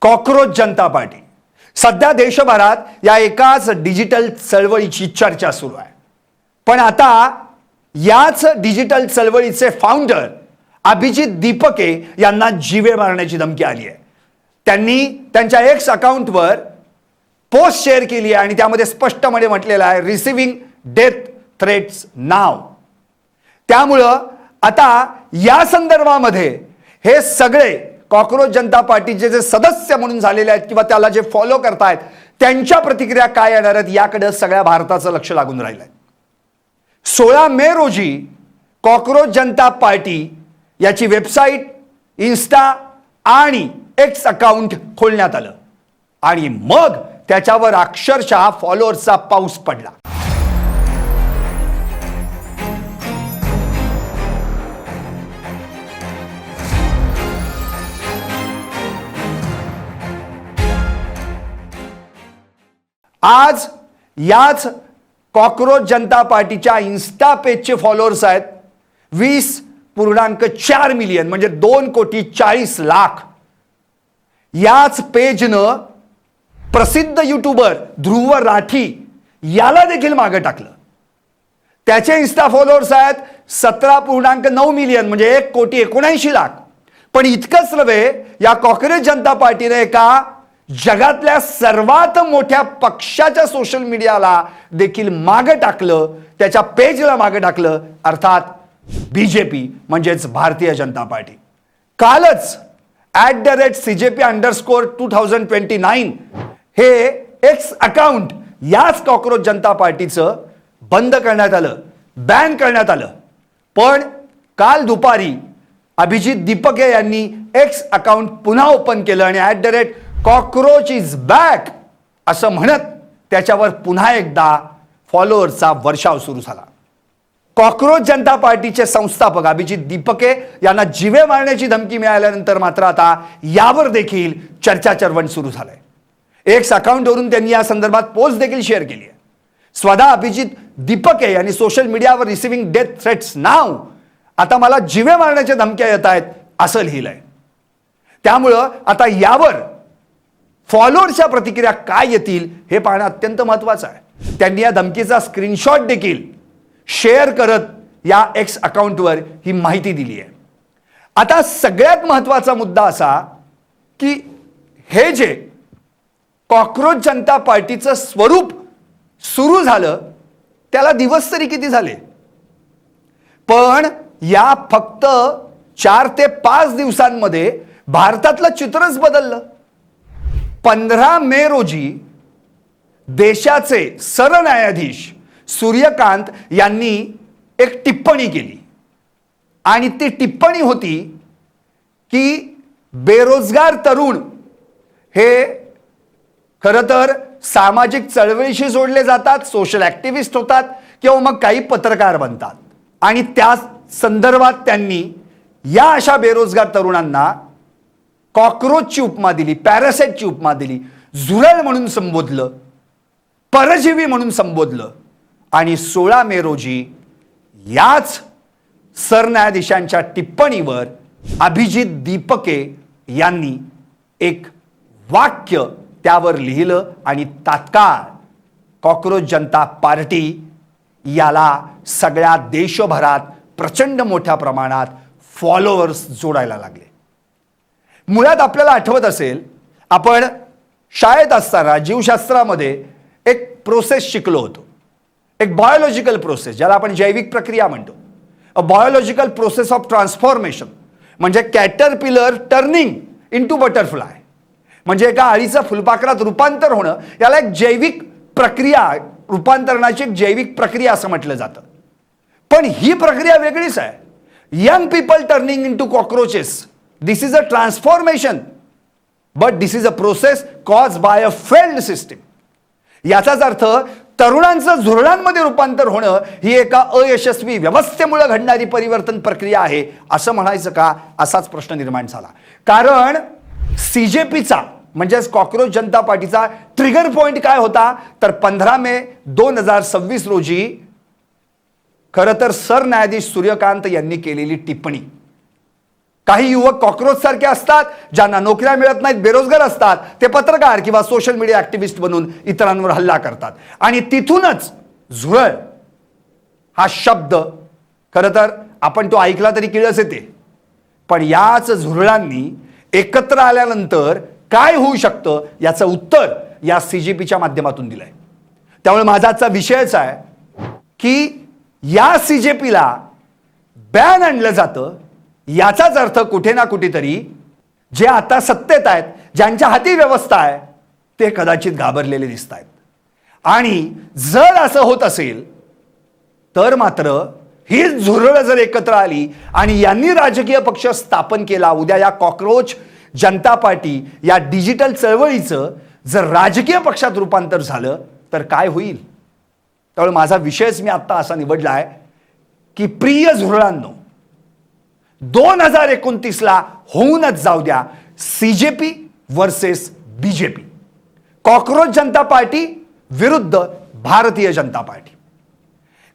Cockroach जनता party सध्या देशभरात या एकाच डिजिटल चळवळीची चर्चा सुरू आहे. पण आता याच डिजिटल चळवळीचे फाउंडर अभिजित दीपके यांना जीवे मारण्याची धमकी आली आहे. त्यांनी त्यांच्या एक्स अकाउंटवर पोस्ट शेअर केली आहे आणि त्यामध्ये स्पष्टपणे म्हटलेलं आहे रिसिव्हिंग डेथ थ्रेट्स नाव. त्यामुळं आता या संदर्भामध्ये हे सगळे कॉकरोच जनता पार्टीचे जे सदस्य म्हणून झालेले आहेत किंवा त्याला जे फॉलो करतायत त्यांच्या प्रतिक्रिया काय येणार आहेत याकडे सगळ्या भारताचं लक्ष लागून राहिलंय. 16 मे रोजी कॉकरोच जनता पार्टी याची वेबसाईट, इन्स्टा आणि एक्स अकाउंट खोलण्यात आलं आणि मग त्याच्यावर अक्षरशः फॉलोअर्सचा पाऊस पडला. आज याच कॉकरोच जनता पार्टीच्या इन्स्टा पेजचे फॉलोअर्स आहेत 20.4 मिलियन म्हणजे 2,40,00,000. याच पेजनं प्रसिद्ध युट्यूबर ध्रुव राठी याला देखील मागे टाकलं. त्याचे इन्स्टा फॉलोअर्स आहेत 17.9 मिलियन म्हणजे 1,79,00,000. पण इतकंच नव्हे, या कॉकरोच जनता पार्टीने एका जगातल्या सर्वात मोठ्या पक्षाच्या सोशल मीडियाला देखील मागे टाकलं, त्याच्या पेजला मागे टाकलं, अर्थात बीजेपी म्हणजेच भारतीय जनता पार्टी. कालच @CJP_2029 हे एक्स अकाउंट याच कॉकरोच जनता पार्टीचं बंद करण्यात आलं, बॅन करण्यात आलं. पण काल दुपारी अभिजित दीपके यांनी एक्स अकाउंट पुन्हा ओपन केलं आणि @कॉकरोच इज बॅक असं म्हणत त्याच्यावर पुन्हा एकदा फॉलोअर्सचा वर्षाव सुरू झाला. कॉकरोच जनता पार्टीचे संस्थापक अभिजित दीपके यांना जीवे मारण्याची धमकी मिळाल्यानंतर मात्र आता यावर देखील चर्चाचर्वण सुरू झालंय. एक्स अकाउंटवरून त्यांनी या संदर्भात पोस्ट देखील शेअर केली आहे. स्वतः अभिजित दीपके यांनी सोशल मीडियावर रिसिव्हिंग डेथ थ्रेट्स नाव, आता मला जीवे मारण्याच्या धमक्या येत आहेत असं लिहिलंय. त्यामुळं आता यावर फॉलोअर्सच्या प्रतिक्रिया काय येतील हे पाहणं अत्यंत महत्त्वाचं आहे. त्यांनी या धमकीचा स्क्रीनशॉट देखील शेअर करत या एक्स अकाउंटवर ही माहिती दिली आहे. आता सगळ्यात महत्त्वाचा मुद्दा असा की हे जे कॉकरोच जनता पार्टीचं स्वरूप सुरू झालं त्याला दिवस तरी किती झाले, पण या फक्त 4 ते 5 दिवसांमध्ये भारतातलं चित्रच बदललं. 15 मे रोजी देशाचे सरन्यायाधीश सूर्यकांत यांनी एक टिप्पणी केली आणि ती टिप्पणी होती की बेरोजगार तरुण हे खरं तर सामाजिक चळवळीशी जोडले जातात, सोशल ॲक्टिव्हिस्ट होतात किंवा मग काही पत्रकार बनतात आणि त्या संदर्भात त्यांनी या अशा बेरोजगार तरुणांना कॉकरोचची उपमा दिली, पॅरासाइटची उपमा दिली, झुरळ म्हणून संबोधलं, परजीवी म्हणून संबोधलं. आणि 16 मे रोजी याच सरन्यायाधीशांच्या टिप्पणीवर अभिजित दीपके यांनी एक वाक्य त्यावर लिहिलं आणि तात्काळ कॉकरोच जनता पार्टी याला सगळ्या देशभरात प्रचंड मोठ्या प्रमाणात फॉलोअर्स जोडायला लागले. मुळात आपल्याला आठवत असेल, आपण शाळेत असताना जीवशास्त्रामध्ये एक प्रोसेस शिकलो होतो, एक बायोलॉजिकल प्रोसेस ज्याला आपण जैविक प्रक्रिया म्हणतो. A biological process of transformation म्हणजे कॅटरपिलर टर्निंग इनटू बटरफ्लाय, म्हणजे एका अळीचं फुलपाखरात रूपांतर होणं, याला एक जैविक प्रक्रिया, रूपांतरणाची एक जैविक प्रक्रिया असं म्हटलं जातं. पण ही प्रक्रिया वेगळीच आहे. Young people turning into cockroaches, this is a transformation, but this is a process cause by a failed system. याचाच अर्थ तरुणांचं झुरळांमध्ये रूपांतर होणं ही एका अयशस्वी व्यवस्थेमुळे घडणारी परिवर्तन प्रक्रिया आहे असं म्हणायचं का, असाच प्रश्न निर्माण झाला. कारण CJPचा म्हणजेच कॉकरोच जनता पार्टीचा ट्रिगर पॉइंट काय होता, तर 15 मे 2026 रोजी खरं तर सरन्यायाधीश सूर्यकांत यांनी केलेली टिप्पणी. काही युवक कॉक्रोच सारखे असतात, ज्यांना नोकऱ्या मिळत नाहीत, बेरोजगार असतात, ते पत्रकार किंवा सोशल मीडिया ऍक्टिव्हिस्ट बनून इतरांवर हल्ला करतात. आणि तिथूनच झुरळ हा शब्द खरं तर आपण तो ऐकला तरी किळस येते. पण याच झुरळांनी एकत्र आल्यानंतर काय होऊ शकतं याचं उत्तर या सीजेपीच्या माध्यमातून दिलंय. त्यामुळे माझा आजचा विषयच आहे की या सीजेपीला बॅन आणलं जातं, याचाच अर्थ कुठे ना कुठेतरी जे आता सत्तेत आहेत, ज्यांच्या हाती व्यवस्था आहे, ते कदाचित घाबरलेले दिसत आहेत. आणि जर असं होत असेल तर मात्र ही झुरळ जर एकत्र आली आणि यांनी राजकीय पक्ष स्थापन केला, उद्या या कॉक्रोच जनता पार्टी या डिजिटल चळवळीचं जर राजकीय पक्षात रूपांतर झालं तर काय होईल. त्यामुळे माझा विषयच मी आत्ता असा निवडला आहे की प्रिय झुरळांनो, 2029ला होऊनच जाऊ द्या सीजेपी वर्सेस बीजेपी, कॉक्रोच जनता पार्टी विरुद्ध भारतीय जनता पार्टी.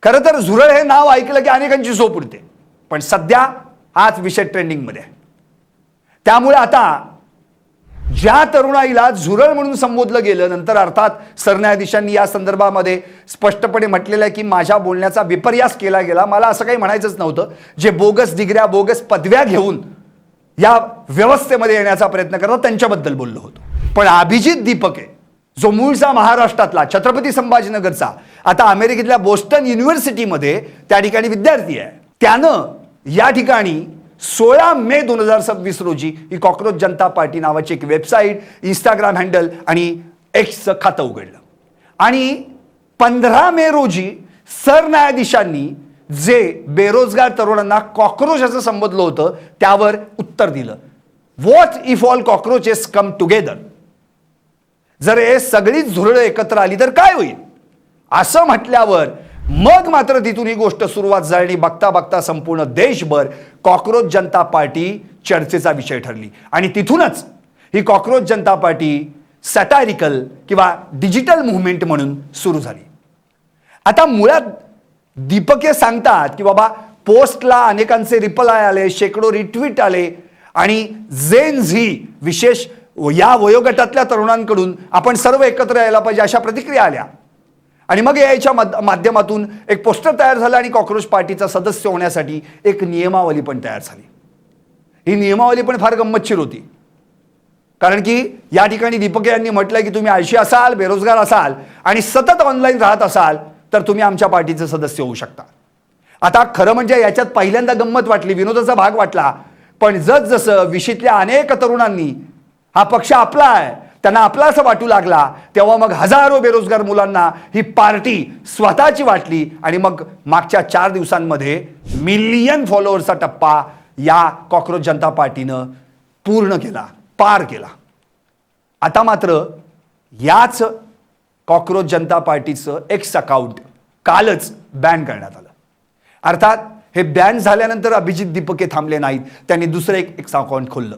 खरं तर झुरळ हे नाव ऐकलं की अनेकांची झोप उडते, पण सध्या हाच विषय ट्रेंडिंगमध्ये आहे. त्यामुळे आता ज्या तरुणाईला झुरळ म्हणून संबोधलं गेलं, नंतर अर्थात सरन्यायाधीशांनी या संदर्भामध्ये स्पष्टपणे म्हटलेलं आहे की माझ्या बोलण्याचा विपर्यास केला गेला. मला असं काही म्हणायचंच नव्हतं. जे बोगस डिग्र्या, बोगस पदव्या घेऊन या व्यवस्थेमध्ये येण्याचा प्रयत्न करतात त्यांच्याबद्दल बोललो होतो. पण अभिजित दीपके, जो मूळचा महाराष्ट्रातला छत्रपती संभाजीनगरचा, आता अमेरिकेतल्या बोस्टन युनिव्हर्सिटीमध्ये त्या ठिकाणी विद्यार्थी आहे, त्यानं या ठिकाणी 16 मे 2026 रोजी ही कॉक्रोच जनता पार्टी नावाची एक वेबसाईट, इंस्टाग्राम हँडल आणि एक्सचं खातं उघडलं. आणि 15 मे रोजी सरन्यायाधीशांनी जे बेरोजगार तरुणांना कॉक्रोच असं संबोधलं होतं त्यावर उत्तर दिलं. What if all cockroaches come together, जर हे सगळीच झुरळं एकत्र आली तर काय होईल, असं म्हटल्यावर मग मात्र तिथून ही गोष्ट सुरुवात झाली. बघता बघता संपूर्ण देशभर कॉक्रोच जनता पार्टी चर्चेचा विषय ठरली. आणि तिथूनच ही कॉक्रोच जनता पार्टी सॅटायरिकल किंवा डिजिटल मुव्हमेंट म्हणून सुरू झाली. आता मुळात दीपके सांगतात की बाबा पोस्टला अनेकांचे रिप्लाय आले, शेकडो रिट्वीट आले आणि जेन झी विशेष या वयोगटातल्या तरुणांकडून आपण सर्व एकत्र यायला पाहिजे अशा प्रतिक्रिया आल्या. आणि मग याच्या माध्यमातून एक पोस्टर तयार झालं आणि कॉक्रोच पार्टीचा सदस्य होण्यासाठी एक नियमावली पण तयार झाली. ही नियमावली पण फार गंमतशीर होती, कारण की या ठिकाणी दीपके यांनी म्हटलं की तुम्ही आळशी असाल, बेरोजगार असाल आणि सतत ऑनलाईन राहत असाल तर तुम्ही आमच्या पार्टीचे सदस्य होऊ शकता. आता खरं म्हणजे याच्यात पहिल्यांदा गंमत वाटली, विनोदाचा भाग वाटला, पण जसजसं विशीतल्या अनेक तरुणांनी हा पक्ष आपला आहे, त्यांना आपला असं वाटू लागला, तेव्हा मग हजारो बेरोजगार मुलांना ही पार्टी स्वतःची वाटली. आणि मग मागच्या 4 दिवसांमध्ये मिलियन फॉलोअर्सचा टप्पा या कॉक्रोच जनता पार्टीनं पूर्ण केला, पार केला. आता मात्र याच कॉक्रोच जनता पार्टीचं एक्स अकाउंट कालच बॅन करण्यात आलं. अर्थात हे बॅन झाल्यानंतर अभिजित दीपके थांबले नाहीत, त्यांनी दुसरं एक एक्स अकाउंट खोललं.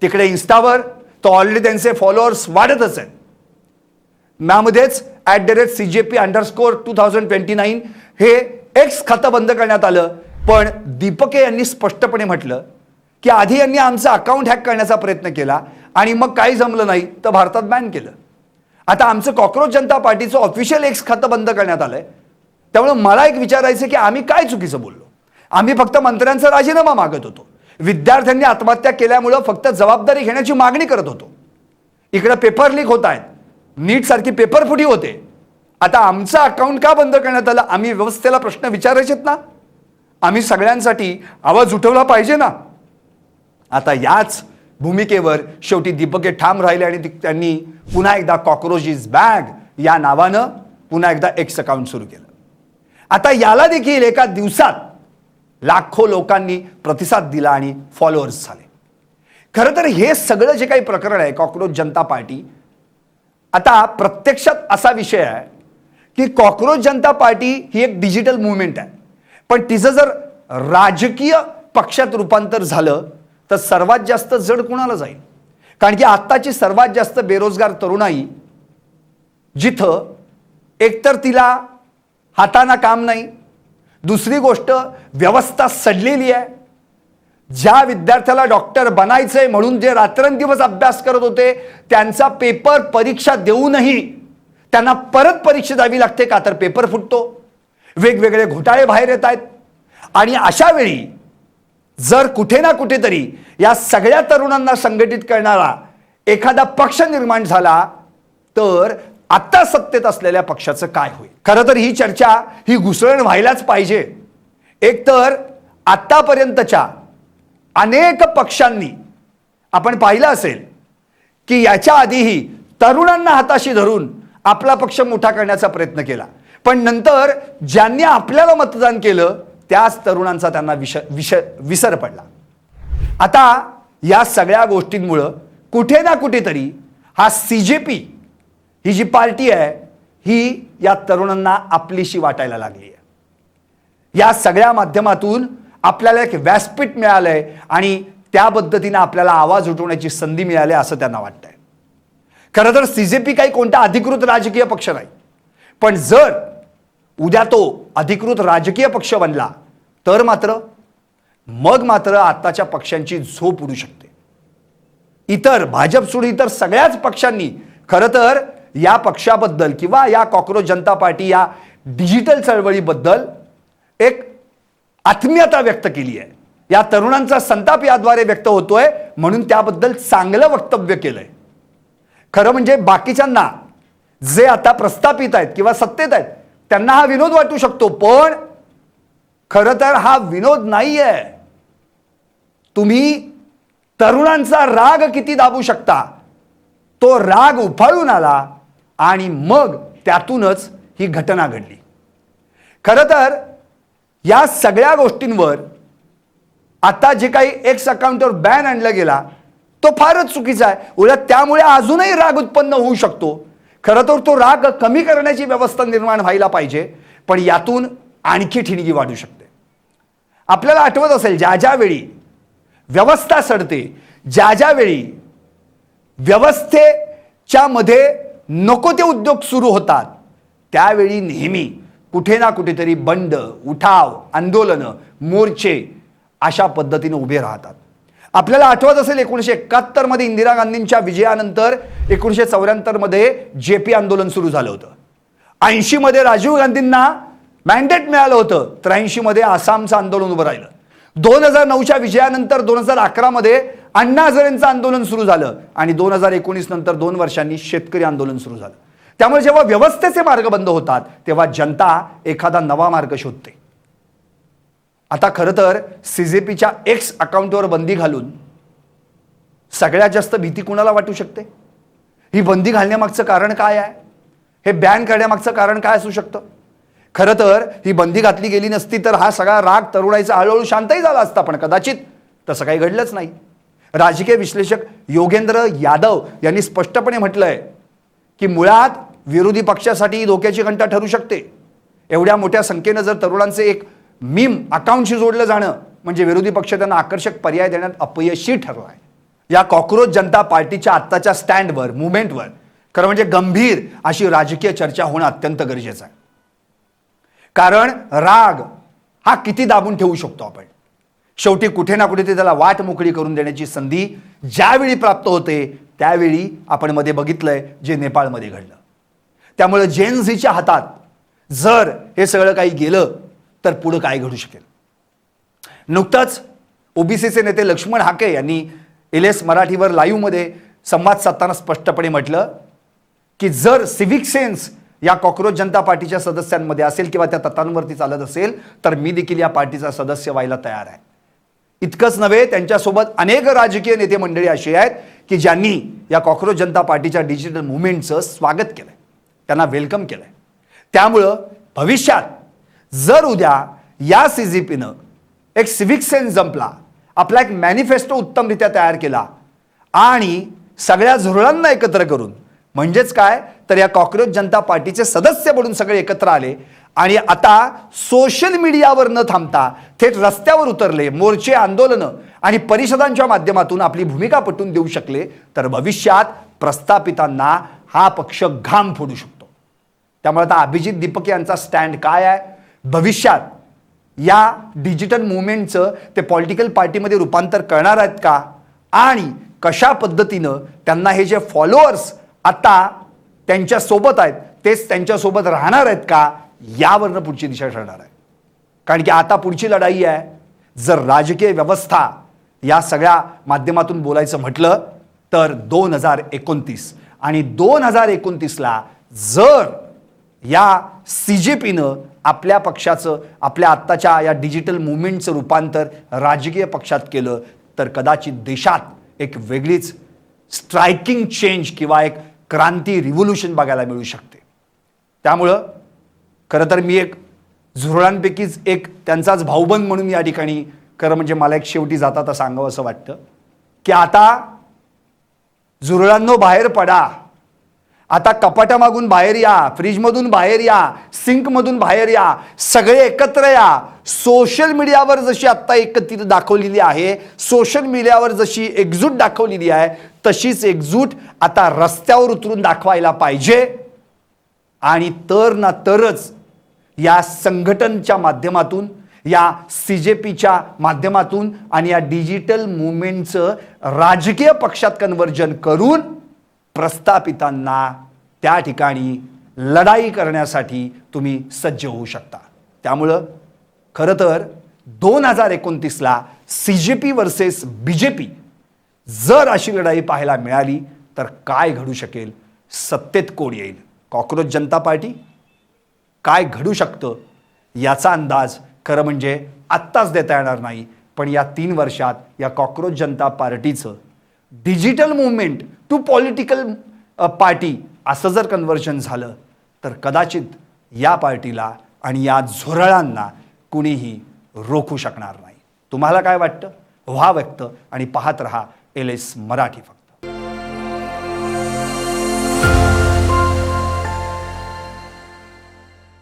तिकडे इन्स्टावर तो ऑलरेडी त्यांचे फॉलोअर्स वाढतच आहेत. यामध्येच @CJP_2029 हे एक्स खातं बंद करण्यात आलं. पण दीपके यांनी स्पष्टपणे म्हटलं की आधी यांनी आमचं अकाउंट हॅक करण्याचा प्रयत्न केला आणि मग काही जमलं नाही तर भारतात बॅन केलं. आता आमचं कॉक्रोच जनता पार्टीचं ऑफिशियल एक्स खातं बंद करण्यात आलंय. त्यामुळे मला एक विचारायचं की आम्ही काय चुकीचं बोललो. आम्ही फक्त मंत्र्यांचा राजीनामा मागत होतो, विद्यार्थ्यांनी आत्महत्या केल्यामुळं फक्त जबाबदारी घेण्याची मागणी करत होतो. इकडे पेपर लीक होत आहेत, नीट सारखी पेपर फुटी होते. आता आमचं अकाउंट का बंद करण्यात आलं, आम्ही व्यवस्थेला प्रश्न विचारायचेत ना, आम्ही सगळ्यांसाठी आवाज उठवला पाहिजे ना. आता याच भूमिकेवर शेवटी दीपके ठाम राहिले आणि त्यांनी पुन्हा एकदा कॉक्रोच इज बॅक या नावानं पुन्हा एकदा एक्स अकाउंट सुरू केलं. आता याला देखील एका दिवसात लाखो लोकांनी प्रतिसाद दिला आणि फॉलोअर्स झाले. खरं तर हे सगळं जे काही प्रकरण आहे कॉक्रोच जनता पार्टी, आता प्रत्यक्षात असा विषय आहे की कॉक्रोच जनता पार्टी ही एक डिजिटल मुवमेंट आहे, पण तिचं जर राजकीय पक्षात रूपांतर झालं तर सर्वात जास्त जड कुणाला जाईल. कारण की आत्ताची सर्वात जास्त बेरोजगार तरुणाई जिथं एकतर तिला हाताना काम नाही, दुसरी गोष्ट व्यवस्था सडलेली आहे, ज्या विद्यार्थ्याला डॉक्टर बनायचंय म्हणून जे रात्रंदिवस अभ्यास करत होते, त्यांचा पेपर परीक्षा देऊनही त्यांना परत परीक्षा द्यावी लागते का तर पेपर फुटतो, वेगवेगळे घोटाळे बाहेर येत आहेत. आणि अशा वेळी जर कुठे ना कुठेतरी या सगळ्या तरुणांना संघटित करणारा एखादा पक्ष निर्माण झाला तर आता सत्तेत असलेल्या पक्षाचं काय होईल. खरं तर ही चर्चा ही घुसळण व्हायलाच पाहिजे. एकतर आतापर्यंतच्या अनेक पक्षांनी आपण पाहिलं असेल की याच्या आधीही तरुणांना हाताशी धरून आपला पक्ष मोठा करण्याचा प्रयत्न केला, पण नंतर ज्यांनी आपल्याला मतदान केलं त्याच तरुणांचा त्यांना विसर पडला. आता या सगळ्या गोष्टींमुळे कुठे ना कुठेतरी हा CJP ही जी पार्टी आहे ही या तरुणांना आपलीशी वाटायला लागली आहे. या सगळ्या माध्यमातून आपल्याला एक व्यासपीठ मिळालंय आणि त्या पद्धतीने आपल्याला आवाज उठवण्याची संधी मिळाली असं त्यांना वाटतंय. खरं तर CJP काही कोणता अधिकृत राजकीय पक्ष नाही, पण जर उद्या तो अधिकृत राजकीय पक्ष बनला तर मात्र आताच्या पक्षांची झोप उडू शकते. इतर भाजप सोडून इतर सगळ्याच पक्षांनी खरं तर या पक्षाबद्दल किंवा या कॉकरोच जनता पार्टी या डिजिटल चळवळीबद्दल एक आत्मीयता व्यक्त केली आहे. या तरुणांचा संताप याद्वारे व्यक्त होतोय म्हणून त्याबद्दल चांगलं वक्तव्य केलंय. खरं म्हणजे बाकीच्यांना जे आता प्रस्थापित आहेत किंवा सत्तेत आहेत त्यांना हा विनोद वाटू शकतो, पण खरं तर हा विनोद नाहीये. तुम्ही तरुणांचा राग किती दाबू शकता, तो राग उफाळून आला आणि मग त्यातूनच ही घटना घडली. खरं तर या सगळ्या गोष्टींवर आता जे काही एक्स अकाउंटवर बॅन आणला गेला तो फारच चुकीचा आहे. उलट त्यामुळे अजूनही राग उत्पन्न होऊ शकतो. खरं तर तो राग कमी करण्याची व्यवस्था निर्माण व्हायला पाहिजे, पण यातून आणखी ठिणगी वाढू शकते. आपल्याला आठवत असेल ज्या वेळी व्यवस्था सडते, ज्या वेळी व्यवस्थेच्या मध्ये नको ते उद्योग सुरू होतात, त्यावेळी नेहमी कुठे ना कुठेतरी बंड, उठाव, आंदोलनं, मोर्चे अशा पद्धतीने उभे राहतात. आपल्याला आठवत असेल 1971 मध्ये इंदिरा गांधींच्या विजयानंतर 1974 मध्ये JP आंदोलन सुरू झालं होतं. 80 मध्ये राजीव गांधींना मॅन्डेट मिळालं होतं, 83 मध्ये आसामचं आंदोलन उभं राहिलं. 2009च्या विजयानंतर 2011 मध्ये अण्णा हजारेंचं आंदोलन सुरू झालं आणि 2019 नंतर 2 वर्षांनी शेतकरी आंदोलन सुरू झालं. त्यामुळे जेव्हा व्यवस्थेचे मार्ग बंद होतात तेव्हा जनता एखादा नवा मार्ग शोधते. आता खरं तर CJPच्या एक्स अकाउंटवर बंदी घालून सगळ्यात जास्त भीती कुणाला वाटू शकते? ही बंदी घालण्यामागचं कारण काय आहे? हे बॅन करण्यामागचं कारण काय असू शकतं? खरं तर ही बंदी घातली गेली नसती तर हा सगळा राग तरुणाईचा हळूहळू शांतही झाला असता, पण कदाचित तसं काही घडलंच नाही. राजकीय विश्लेषक योगेंद्र यादव यांनी स्पष्टपणे म्हटलंय की मुळात विरोधी पक्षासाठी ही धोक्याची घंटा ठरू शकते. एवढ्या मोठ्या संख्येनं जर तरुणांचे एक मीम अकाउंटशी जोडलं जाणं म्हणजे विरोधी पक्ष त्यांना आकर्षक पर्याय देण्यात अपयशी ठरला आहे. या कॉकरोच जनता पार्टीच्या आत्ताच्या स्टँडवर, मुवमेंटवर खरं म्हणजे गंभीर अशी राजकीय चर्चा होणं अत्यंत गरजेचं आहे. कारण राग हा किती दाबून ठेवू शकतो आपण? शेवटी कुठे ना कुठे त्याला वाट मोकळी करून देण्याची संधी ज्यावेळी प्राप्त होते त्यावेळी आपण मध्ये बघितलंय जे नेपाळमध्ये घडलं. त्यामुळे जेन झीच्या हातात जर हे सगळं काही गेलं तर पुढे काय घडू शकेल? नुकतंच ओबीसीचे नेते लक्ष्मण हाके यांनी LS मराठीवर लाईव्ह मध्ये संवाद साधताना स्पष्टपणे म्हटलं की जर सिव्हिक सेन्स या कॉकरोच जनता पार्टीच्या सदस्यांमध्ये असेल किंवा त्या तत्वांवरती चालत असेल तर मी देखील या पार्टीचा सदस्य व्हायला तयार आहे. इतकंच नव्हे, त्यांच्यासोबत अनेक राजकीय नेते मंडळी अशी आहेत की ज्यांनी या कॉकरोच जनता पार्टीच्या डिजिटल मुवमेंटचं स्वागत केलंय, त्यांना वेलकम केलंय. त्यामुळं भविष्यात जर उद्या या CJPनं एक सिव्हिक सेन्स जंपला, आपला एक मॅनिफेस्टो उत्तमरित्या तयार केला आणि सगळ्या झुरळांना एकत्र करून म्हणजेच काय तर या कॉकरोच जनता पार्टीचे सदस्य म्हणून सगळे एकत्र आले आणि आता सोशल मीडियावर न थांबता थेट रस्त्यावर उतरले, मोर्चे, आंदोलनं आणि परिषदांच्या माध्यमातून आपली भूमिका पटवून देऊ शकले तर भविष्यात प्रस्थापितांना हा पक्ष घाम फोडू शकतो. त्यामुळे आता अभिजित दीपक यांचा स्टँड काय आहे? भविष्यात या डिजिटल मुवमेंटचं ते पॉलिटिकल पार्टीमध्ये रूपांतर करणार आहेत का, आणि कशा पद्धतीनं त्यांना हे जे फॉलोअर्स आता त्यांच्या सोबत आहेत तेच त्यांच्यासोबत राहणार आहेत का, यावरनं पुढची दिशा ठरणार आहे. कारण की आता पुढची लढाई आहे, जर राजकीय व्यवस्था या सगळ्या माध्यमातून बोलायचं म्हटलं तर 2029 आणि 2029ला जर या CJPनं आपल्या पक्षाचं, आपल्या आत्ताच्या या डिजिटल मुवमेंटचं रूपांतर राजकीय पक्षात केलं तर कदाचित देशात एक वेगळीच स्ट्रायकिंग चेंज किंवा एक क्रांती, रिव्होल्यूशन बघायला मिळू शकते. त्यामुळं खरं तर मी एक झुरळांपैकीच एक त्यांचाच भाऊबंद म्हणून या ठिकाणी खरं म्हणजे मला एक शेवटी जाता सांगावं असं वाटतं की आता झुरळांनो बाहेर पडा, आता कपाटामागून बाहेर या, फ्रीजमधून बाहेर या, सिंकमधून बाहेर या, सगळे एकत्र या. सोशल मीडियावर जशी आत्ता एकत्रित दाखवलेली आहे, सोशल मीडियावर जशी एकजूट दाखवलेली आहे, तशीच एकजूट आता रस्त्यावर उतरून दाखवायला पाहिजे. आणि तर ना तरच या संघटनच्या माध्यमातून, या CJPच्या माध्यमातून आणि या डिजिटल मुवमेंटचं राजकीय पक्षात कन्व्हर्जन करून प्रस्थापितांना त्या ठिकाणी लढाई करण्यासाठी तुम्ही सज्ज होऊ शकता. त्यामुळं खरं तर 2029ला CJP वर्सेस BJP जर अशी लढाई पाहायला मिळाली तर काय घडू शकेल, सत्तेत कोण येईल, कॉकरोच जनता पार्टी, काय घडू शकतं याचा अंदाज खरं म्हणजे आत्ताच देता येणार नाही. पण या 3 वर्षात या कॉकरोच जनता पार्टीचं digital movement to political party असं जर कन्व्हर्जन झालं तर कदाचित या पार्टीला आणि या झुरळांना कुणीही रोखू शकणार नाही. तुम्हाला काय वाटतं? व्हा व्यक्त आणि पाहत रहा LS मराठी. फक्त